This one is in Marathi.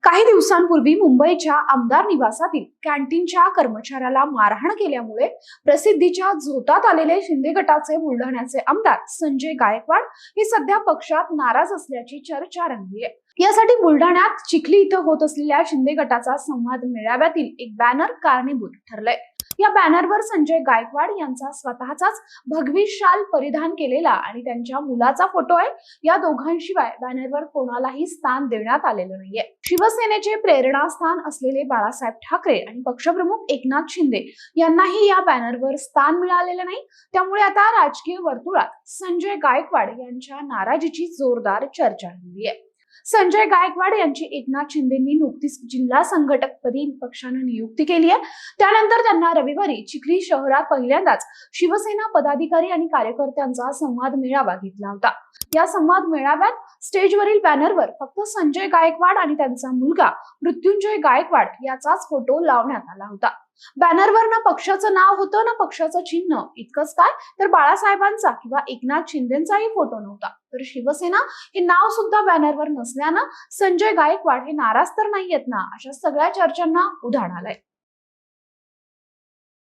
काही दिवसांपूर्वी मुंबईच्या आमदार निवासातील कॅन्टीनच्या कर्मचाऱ्याला मारहाण केल्यामुळे प्रसिद्धीच्या झोतात आलेले शिंदे गटाचे बुलढाण्याचे आमदार संजय गायकवाड हे सध्या पक्षात नाराज असल्याची चर्चा रंगली आहे। यासाठी बुलढाण्यात चिखली इथं होत असलेल्या शिंदे गटाचा संवाद मेळाव्यातील एक बॅनर कारणीभूत ठरलंय। या बॅनरवर संजय गायकवाड यांचा स्वतःचाच भगवी शाल परिधान केलेला आणि त्यांच्या मुलाचा फोटो आहे। या दोघांशिवाय बॅनरवर कोणालाही स्थान देण्यात आलेलं नाहीये। शिवसेनेचे प्रेरणास्थान असलेले बाळासाहेब ठाकरे आणि पक्षप्रमुख एकनाथ शिंदे यांनाही या बॅनरवर स्थान मिळालेलं नाही। त्यामुळे आता राजकीय वर्तुळात संजय गायकवाड यांच्या नाराजीची जोरदार चर्चा रंगली आहे। संजय गायकवाड यांची एकनाथ शिंदेंनी नुकतीच जिल्हा संघटकपदी पक्षाने नियुक्ती केली आहे। त्यानंतर त्यांना रविवारी चिखली शहरात पहिल्यांदाच शिवसेना पदाधिकारी आणि कार्यकर्त्यांचा संवाद मेळावा घेतला होता। या संवाद मेळाव्यात स्टेजवरील बॅनरवर फक्त संजय गायकवाड आणि त्यांचा मुलगा मृत्युंजय गायकवाड याचाच फोटो लावण्यात आला होता। बॅनरवर ना पक्षाचं नाव होतं ना पक्षाचं चिन्ह, इतकंच काय तर बाळासाहेबांचा किंवा एकनाथ शिंदेंचाही फोटो नव्हता। तर शिवसेना हे नाव सुद्धा बॅनरवर नसल्यानं संजय गायकवाड हे नाराज तर नाहीयेत ना, अशा सगळ्या चर्चांना उधाण आलंय।